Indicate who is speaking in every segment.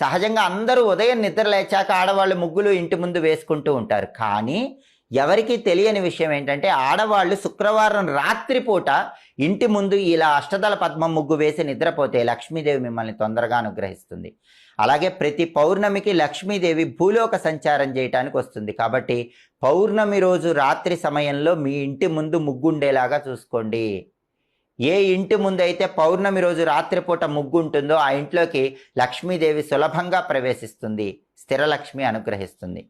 Speaker 1: సహజంగా అందరూ ఉదయం నిద్ర లేచాక ఆడవాళ్ళు ముగ్గులు ఇంటి ముందు వేసుకుంటూ ఉంటారు. కానీ ఎవరికీ తెలియని విషయం ఏంటంటే ఆడవాళ్ళు శుక్రవారం రాత్రిపూట ఇంటి ముందు ఇలా అష్టదళ పద్మం ముగ్గు వేసి నిద్రపోతే లక్ష్మీదేవి మిమ్మల్ని తొందరగా అనుగ్రహిస్తుంది. అలాగే ప్రతి పౌర్ణమికి లక్ష్మీదేవి భూలోక సంచారం చేయటానికి వస్తుంది. కాబట్టి పౌర్ణమి రోజు రాత్రి సమయంలో మీ ఇంటి ముందు ముగ్గు ఉండేలాగా చూసుకోండి. ఏ ఇంటి ముందు అయితే పౌర్ణమి రోజు రాత్రిపూట ముగ్గు ఉంటుందో ఆ ఇంట్లోకి లక్ష్మీదేవి సులభంగా ప్రవేశిస్తుంది, స్థిరలక్ష్మి అనుగ్రహిస్తుంది.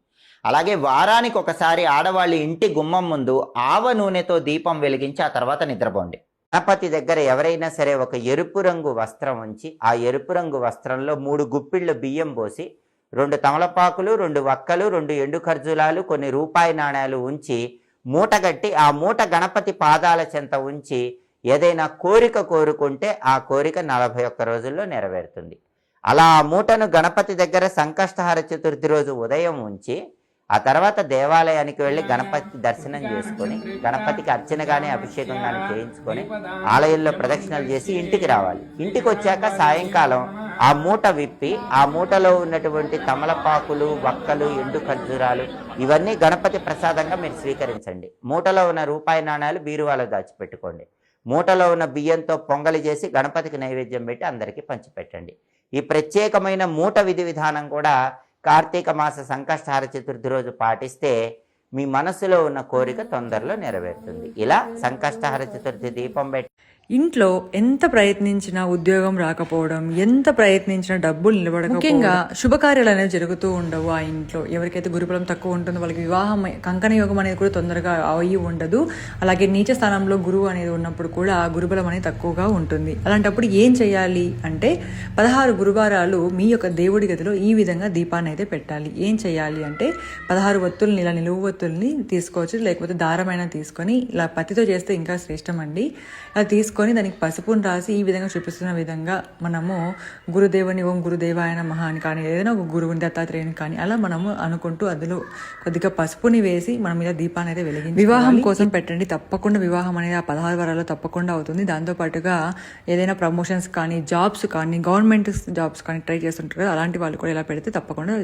Speaker 1: అలాగే వారానికి ఒకసారి ఆడవాళ్ళు ఇంటి గుమ్మం ముందు ఆవ నూనెతో దీపం వెలిగించి ఆ తర్వాత నిద్రపోండి. గణపతి దగ్గర ఎవరైనా సరే ఒక ఎరుపు రంగు వస్త్రం ఉంచి ఆ ఎరుపు రంగు వస్త్రంలో 3 గుప్పిళ్ళు బియ్యం పోసి 2 తమలపాకులు, 2 వక్కలు, 2 ఎండు ఖర్జూరాలు, కొన్ని రూపాయి నాణ్యాలు ఉంచి మూటగట్టి ఆ మూట గణపతి పాదాల చెంత ఉంచి ఏదైనా కోరిక కోరుకుంటే ఆ కోరిక 41 రోజుల్లో నెరవేరుతుంది. అలా ఆ మూటను గణపతి దగ్గర సంకష్టహర చతుర్థి రోజు ఉదయం ఉంచి ఆ తర్వాత దేవాలయానికి వెళ్ళి గణపతి దర్శనం చేసుకొని గణపతికి అర్చన కానీ అభిషేకం కానీ చేయించుకొని ఆలయంలో ప్రదక్షిణలు చేసి ఇంటికి రావాలి. ఇంటికి వచ్చాక సాయంకాలం ఆ మూట విప్పి ఆ మూటలో ఉన్నటువంటి తమలపాకులు, వక్కలు, ఎండు ఖర్జూరాలు ఇవన్నీ గణపతి ప్రసాదంగా మీరు స్వీకరించండి. మూటలో ఉన్న రూపాయి నాణ్యాలు బీరువాలో దాచిపెట్టుకోండి. మూటలో ఉన్న బియ్యంతో పొంగలి చేసి గణపతికి నైవేద్యం పెట్టి అందరికీ పంచిపెట్టండి. ఈ ప్రత్యేకమైన మూట విధి విధానం కూడా కార్తీక మాస సంకష్టహార చతుర్థి రోజు పాటిస్తే మీ మనసులో ఉన్న కోరిక తొందరలో నెరవేరుతుంది. ఇలా సంకష్టహార చతుర్థి దీపం పెట్టి
Speaker 2: ఇంట్లో ఎంత ప్రయత్నించినా ఉద్యోగం రాకపోవడం, ఎంత ప్రయత్నించినా డబ్బులు నిలబడకపోవడం, ముఖ్యంగా శుభకార్యాలు అనేవి జరుగుతూ ఉండవు. ఆ ఇంట్లో ఎవరికైతే గురుబలం తక్కువ ఉంటుందో వాళ్ళకి వివాహం కంకణ యోగం అనేది కూడా తొందరగా అయ్యి ఉండదు. అలాగే నీచ స్థానంలో గురువు అనేది ఉన్నప్పుడు కూడా గురుబలం అనేది తక్కువగా ఉంటుంది. అలాంటప్పుడు ఏం చేయాలి అంటే 16 గురువారాలు మీ యొక్క దేవుడి గదిలో ఈ విధంగా దీపాన్ని అయితే పెట్టాలి. ఏం చేయాలి అంటే 16 ఒత్తుల్ని ఇలా నిలువు ఒత్తుల్ని తీసుకోవచ్చు, లేకపోతే దారమైనా తీసుకొని ఇలా పత్తితో చేస్తే ఇంకా శ్రేష్టం అండి. అలా తీసుకొని దానికి పసుపును రాసి ఈ విధంగా చూపిస్తున్న విధంగా మనము గురుదేవుని ఓం గురుదేవాయ నమః అని కానీ ఏదైనా ఒక గురువుని దత్తాత్రేయుని కానీ అలా మనము అనుకుంటూ అందులో కొద్దిగా పసుపుని వేసి మనం మీద దీపాన్ని అయితే వెలిగించి వివాహం కోసం పెట్టండి. తప్పకుండా వివాహం అనేది ఆ 16 వారాల్లో తప్పకుండా అవుతుంది. దాంతోపాటుగా ఏదైనా ప్రమోషన్స్ కానీ, జాబ్స్ కానీ, గవర్నమెంట్ జాబ్స్ కానీ ట్రై చేస్తుంటారు కదా, అలాంటి వాళ్ళు కూడా ఇలా పెడితే తప్పకుండా